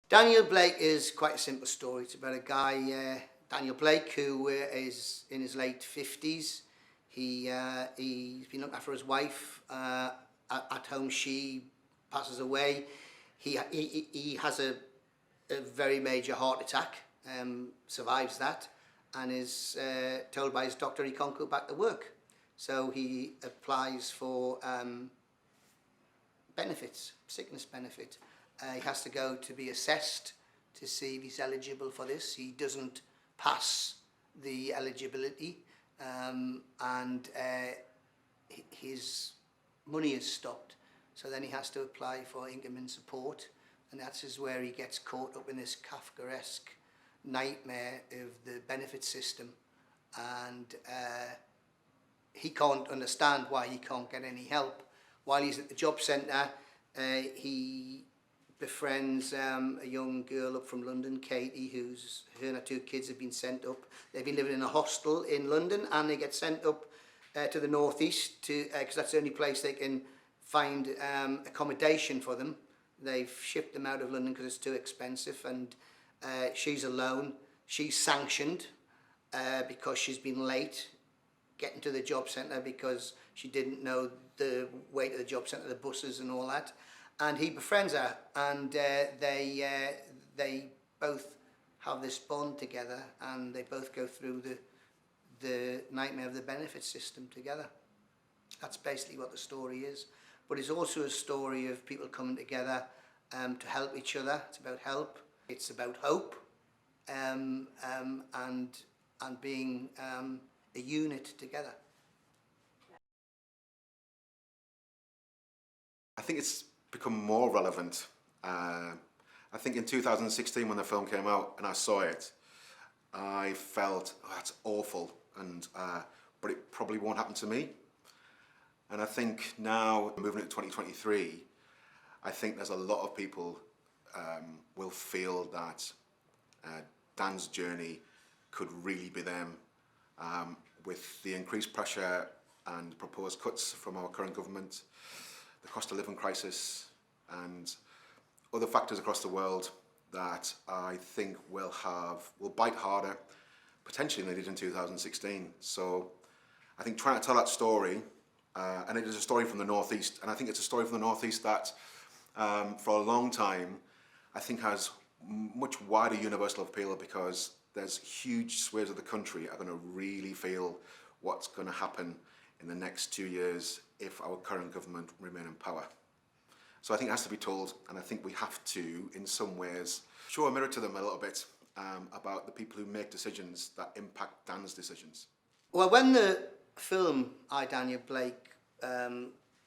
Daniel Blake is quite a simple story. It's about a guy, Daniel Blake, who is in his late 50s. He's been looking after his wife. At home, she passes away. He has a very major heart attack, survives that, and is told by his doctor he can't go back to work. So he applies for benefits, sickness benefit. He has to go to be assessed to see if he's eligible for this. He doesn't pass the eligibility, and his money is stopped. So then he has to apply for income and support, and that's where he gets caught up in this Kafkaesque nightmare of the benefit system, and he can't understand why he can't get any help. While he's at the job centre, he befriends a young girl up from London, Katie, her and her two kids have been sent up. They've been living in a hostel in London, and they get sent up to the northeast because that's the only place they can find accommodation for them. They've shipped them out of London because it's too expensive, and she's alone. She's sanctioned because she's been late getting to the job centre because she didn't know the way to the job centre, the buses and all that. And he befriends her, and they both have this bond together, and they both go through the nightmare of the benefit system together. That's basically what the story is. But it's also a story of people coming together to help each other. It's about help. It's about hope, and being a unit together. I think it's become more relevant. I think in 2016 when the film came out and I saw it, I felt, oh, that's awful, and but it probably won't happen to me. And I think now, moving into 2023, I think there's a lot of people will feel that Dan's journey could really be them. With the increased pressure and proposed cuts from our current government, the cost of living crisis and other factors across the world that I think will bite harder potentially than they did in 2016. So I think trying to tell that story, and it is a story from the Northeast, and I think it's a story from the Northeast that for a long time I think has much wider universal appeal, because there's huge swathes of the country are going to really feel what's going to happen in the next 2 years if our current government remain in power. So I think it has to be told, and I think we have to, in some ways, show a mirror to them a little bit about the people who make decisions that impact Dan's decisions. Well, when the film I, Daniel Blake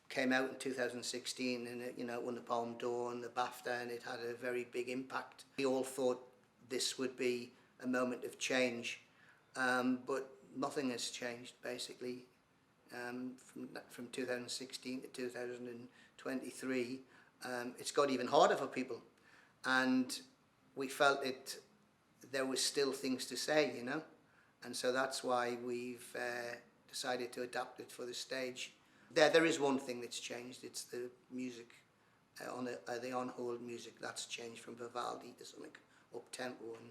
came out in 2016, and it won the Palme d'Or and the BAFTA, and it had a very big impact, we all thought this would be a moment of change, but nothing has changed basically from 2016 to 2023. It's got even harder for people, and we felt there was still things to say, and so that's why we've decided to adapt it for the stage. There is one thing that's changed. It's the music, the on-hold music. That's changed from Vivaldi to something up-tempo and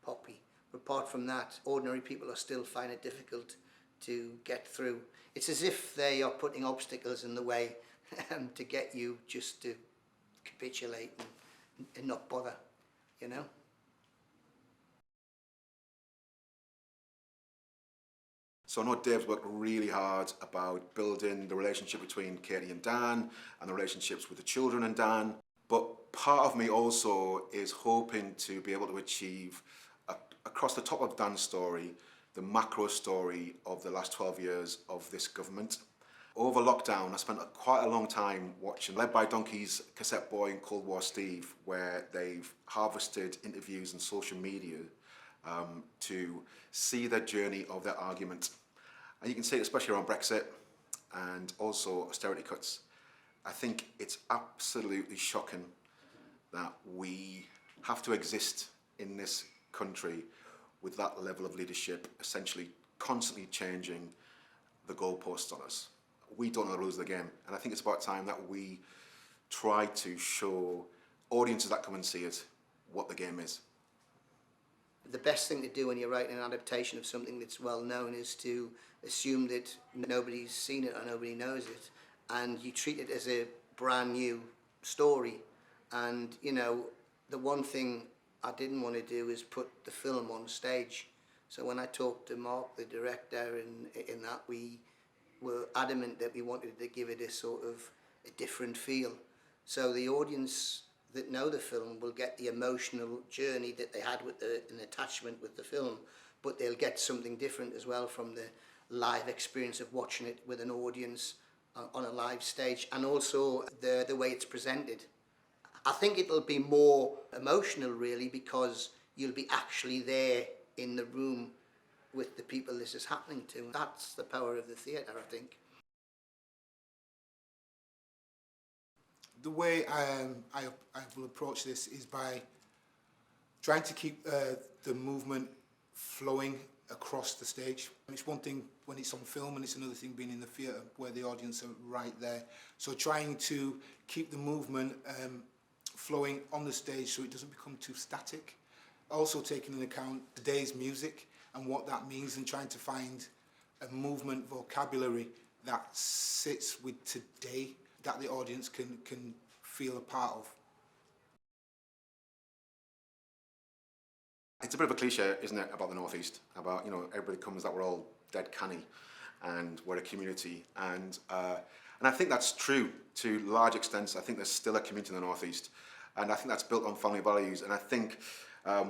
poppy. But apart from that, ordinary people are still finding it difficult to get through. It's as if they are putting obstacles in the way to get you just to capitulate and not bother, So I know Dave's worked really hard about building the relationship between Katie and Dan and the relationships with the children and Dan. But part of me also is hoping to be able to achieve, across the top of Dan's story, the macro story of the last 12 years of this government. Over lockdown, I spent quite a long time watching Led by Donkey's Cassette Boy and Cold War Steve, where they've harvested interviews and social media to see the journey of their argument. And you can see it especially around Brexit and also austerity cuts. I think it's absolutely shocking that we have to exist in this country with that level of leadership essentially constantly changing the goalposts on us. We don't know the rules of the game, and I think it's about time that we try to show audiences that come and see it what the game is. The best thing to do when you're writing an adaptation of something that's well known is to assume that nobody's seen it or nobody knows it, and you treat it as a brand new story. And you know, the one thing I didn't want to do is put the film on stage. So when I talked to Mark, the director, in that, we were adamant that we wanted to give it a sort of a different feel. So the audience that know the film will get the emotional journey that they had with an attachment with the film, but they'll get something different as well from the live experience of watching it with an audience on a live stage, and also the way it's presented. I think it'll be more emotional really, because you'll be actually there in the room with the people this is happening to. That's the power of the theatre, I think. The way I will approach this is by trying to keep the movement flowing across the stage. It's one thing when it's on film, and it's another thing being in the theatre where the audience are right there. So trying to keep the movement flowing on the stage so it doesn't become too static. Also taking into account today's music and what that means, and trying to find a movement vocabulary that sits with today, that the audience can feel a part of. It's a bit of a cliche, isn't it, about the North East, about, you know, everybody comes that we're all dead canny and we're a community, and I think that's true to large extents. I think there's still a community in the North East, and I think that's built on family values. And I think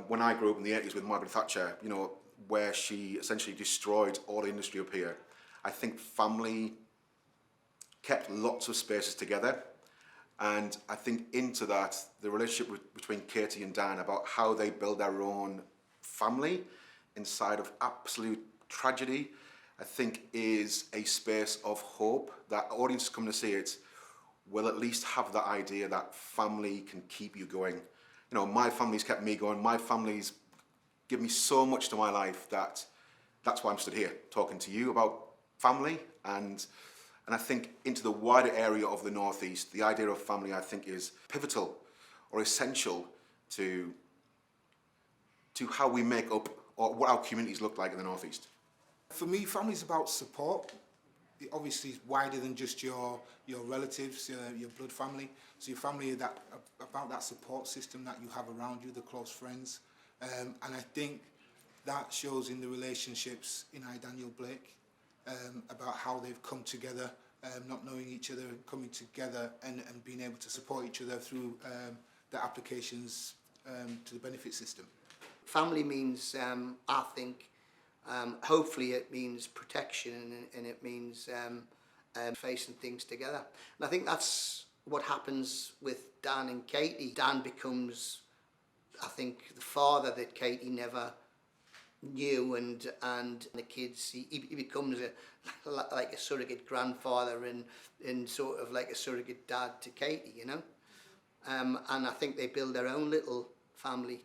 when I grew up in the 80s with Margaret Thatcher, you know, where she essentially destroyed all the industry up here, I think family kept lots of spaces together. And I think into that, the relationship between Katie and Dan, about how they build their own family inside of absolute tragedy, I think is a space of hope that audiences coming to see it will at least have that idea that family can keep you going. You know, my family's kept me going. My family's given me so much to my life that that's why I'm stood here talking to you about family. And I think into the wider area of the North East, the idea of family, I think, is pivotal or essential to how we make up, or what our communities look like in the North East. For me, family is about support. It obviously is wider than just your relatives, your blood family. So your family, about that support system that you have around you, the close friends. And I think that shows in the relationships in I, Daniel Blake, about how they've come together, not knowing each other, coming together and being able to support each other through the applications to the benefit system. Family means, I think, hopefully it means protection, and it means facing things together. And I think that's what happens with Dan and Katie. Dan becomes, I think, the father that Katie never knew, and the kids, he becomes like a surrogate grandfather and sort of like a surrogate dad to Katie, you know. And I think they build their own little family